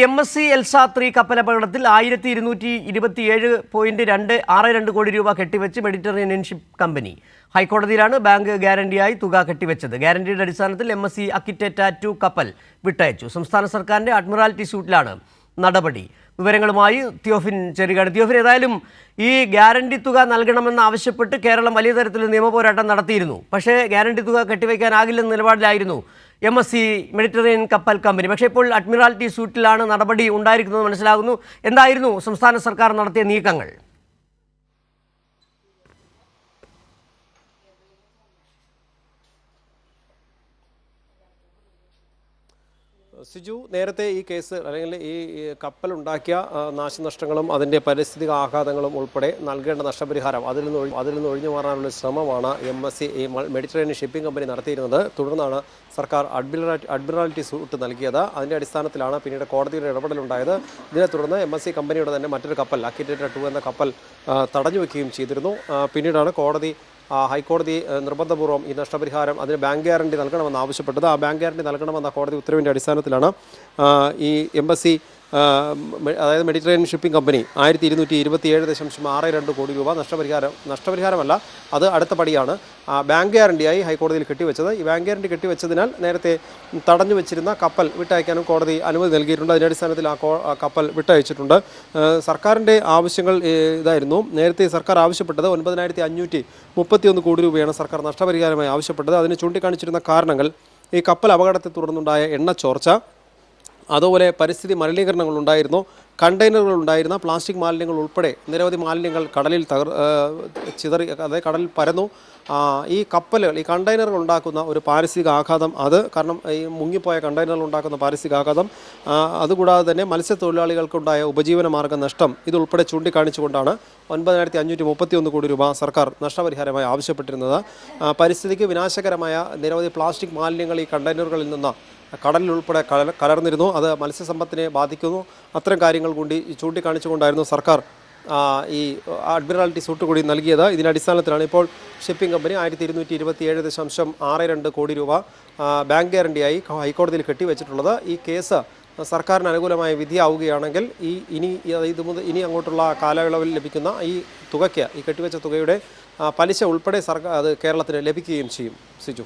MSC Elsa 3 കപ്പലപകടത്തിൽ 1227.262 കോടി രൂപ കെട്ടിവെച്ച് Mediterranean ship company. ഹൈക്കോടതിയിലാണ് bank ഗ്യാരണ്ടിയായി തുക കെട്ടിവെച്ചത്. ഗ്യാരണ്ടിയുടെ അടിസ്ഥാനത്തിൽ MSC അക്കിറ്റേറ്റ 2 കപ്പൽ വിട്ടയച്ചു. സംസ്ഥാന സർക്കാരിന്റെ അഡ്മിറാൽറ്റി സ്യൂട്ടിലാണ് നടപടി. വിവരങ്ങളുമായി തിയോഫിൻ ചെറികാട്. തിയോഫിൻ, ഏതായാലും ഈ ഗ്യാരണ്ടി തുക നൽകണമെന്ന് ആവശ്യപ്പെട്ട് കേരളം വലിയ തരത്തിൽ നിയമപോരാട്ടം നടത്തിയിരുന്നു. പക്ഷേ ഗ്യാരണ്ടി തുക കെട്ടിവെക്കാനാകില്ലെന്ന നിലപാടിലായിരുന്നു MSC മെഡിറ്ററേനിയൻ കപ്പൽ കമ്പനി. പക്ഷേ ഇപ്പോൾ അഡ്മിറാൽറ്റി സ്യൂട്ടിലാണ് നടപടി ഉണ്ടായിരിക്കുന്നത് മനസ്സിലാകുന്നു. എന്തായിരുന്നു സംസ്ഥാന സർക്കാർ നടത്തിയ നീക്കങ്ങൾ? സിജു, നേരത്തെ ഈ കേസ് അല്ലെങ്കിൽ ഈ കപ്പലുണ്ടാക്കിയ നാശനഷ്ടങ്ങളും അതിൻ്റെ പാരിസ്ഥിതിക ആഘാതങ്ങളും ഉൾപ്പെടെ നൽകേണ്ട നഷ്ടപരിഹാരം അതിൽ നിന്ന് ഒഴിഞ്ഞു മാറാനുള്ള ശ്രമമാണ് MSC ഈ മെഡിറ്ററേനിയൻ ഷിപ്പിംഗ് കമ്പനി നടത്തിയിരുന്നത്. തുടർന്നാണ് സർക്കാർ അഡ്മിറാൽറ്റി സൂട്ട് നൽകിയത്. അതിൻ്റെ അടിസ്ഥാനത്തിലാണ് പിന്നീട് കോടതിയുടെ ഇടപെടലുണ്ടായത്. ഇതിനെ തുടർന്ന് MSC കമ്പനിയുടെ തന്നെ മറ്റൊരു കപ്പൽ അക്കിറ്റേറ്റ 2 എന്ന കപ്പൽ തടഞ്ഞു വയ്ക്കുകയും ചെയ്തിരുന്നു. പിന്നീടാണ് ഹൈക്കോടതി നിർബന്ധപൂർവ്വം ഈ നഷ്ടപരിഹാരം അതിന് ബാങ്ക് ഗ്യാരണ്ടി നൽകണമെന്ന് ആവശ്യപ്പെട്ടത്. ആ ബാങ്ക് ഗ്യാരണ്ടി നൽകണമെന്ന കോടതി ഉത്തരവിൻ്റെ അടിസ്ഥാനത്തിലാണ് ഈ MSC അതായത് മെഡിറ്ററേനിയൻ ഷിപ്പിംഗ് കമ്പനി 1227.62 കോടി രൂപ നഷ്ടപരിഹാരമല്ല, അത് അടുത്ത പടിയാണ്, ബാങ്ക് ഗ്യാരണ്ടിയായി ഹൈക്കോടതിയിൽ കെട്ടിവെച്ചത്. ഈ ബാങ്ക് ഗ്യാരണ്ടി കെട്ടിവെച്ചതിനാൽ നേരത്തെ തടഞ്ഞു വെച്ചിരുന്ന കപ്പൽ വിട്ടയക്കാനും കോടതി അനുമതി നൽകിയിട്ടുണ്ട്. അതിൻ്റെ അടിസ്ഥാനത്തിൽ ആ കപ്പൽ വിട്ടയച്ചിട്ടുണ്ട്. സർക്കാരിൻ്റെ ആവശ്യങ്ങൾ ഇതായിരുന്നു. നേരത്തെ സർക്കാർ ആവശ്യപ്പെട്ടത് 9,531 കോടി രൂപയാണ് സർക്കാർ നഷ്ടപരിഹാരമായി ആവശ്യപ്പെട്ടത്. അതിന് ചൂണ്ടിക്കാണിച്ചിരുന്ന കാരണങ്ങൾ ഈ കപ്പൽ അപകടത്തെ തുടർന്നുണ്ടായ എണ്ണ ചോർച്ച, അതുപോലെ പരിസ്ഥിതി മലിനീകരണങ്ങളുണ്ടായിരുന്നു, കണ്ടെയ്നറുകളുണ്ടായിരുന്ന പ്ലാസ്റ്റിക് മാലിന്യങ്ങൾ ഉൾപ്പെടെ നിരവധി മാലിന്യങ്ങൾ കടലിൽ ചിതറി, അതായത് കടലിൽ പരന്നു. ഈ കണ്ടെയ്നറുകൾ ഉണ്ടാക്കുന്ന ഒരു പാരിസ്ഥിതിക ആഘാതം, അത് കാരണം ഈ മുങ്ങിപ്പോയ കണ്ടെയ്നറുകൾ ഉണ്ടാക്കുന്ന പാരിസ്ഥിതിക ആഘാതം, അതുകൂടാതെ തന്നെ മത്സ്യത്തൊഴിലാളികൾക്കുണ്ടായ ഉപജീവന മാർഗ്ഗ നഷ്ടം, ഇതുൾപ്പെടെ ചൂണ്ടിക്കാണിച്ചുകൊണ്ടാണ് 9,531 കോടി രൂപ സർക്കാർ നഷ്ടപരിഹാരമായി ആവശ്യപ്പെട്ടിരുന്നത്. പരിസ്ഥിതിക്ക് വിനാശകരമായ നിരവധി പ്ലാസ്റ്റിക് മാലിന്യങ്ങൾ ഈ കണ്ടെയ്നറുകളിൽ നിന്ന് കടലിൽ ഉൾപ്പെടെ കലർന്നിരുന്നു. അത് മത്സ്യസമ്പത്തിനെ ബാധിക്കുന്നു. അത്തരം കാര്യങ്ങൾ കൂടി ചൂണ്ടിക്കാണിച്ചുകൊണ്ടായിരുന്നു സർക്കാർ ഈ അഡ്മിറാൽറ്റി സൂട്ട് കൂടി നൽകിയത്. ഇതിൻ്റെ അടിസ്ഥാനത്തിലാണ് ഇപ്പോൾ ഷിപ്പിംഗ് കമ്പനി 1227.62 കോടി രൂപ ബാങ്ക് ഗ്യാരണ്ടിയായി ഹൈക്കോടതിയിൽ കെട്ടിവെച്ചിട്ടുള്ളത്. ഈ കേസ് സർക്കാരിന് അനുകൂലമായ വിധിയാവുകയാണെങ്കിൽ ഇനി അങ്ങോട്ടുള്ള കാലയളവിൽ ലഭിക്കുന്ന ഈ തുകയ്ക്ക്, ഈ കെട്ടിവെച്ച തുകയുടെ പലിശ ഉൾപ്പെടെ അത് കേരളത്തിന് ലഭിക്കുകയും ചെയ്യും. സിജു.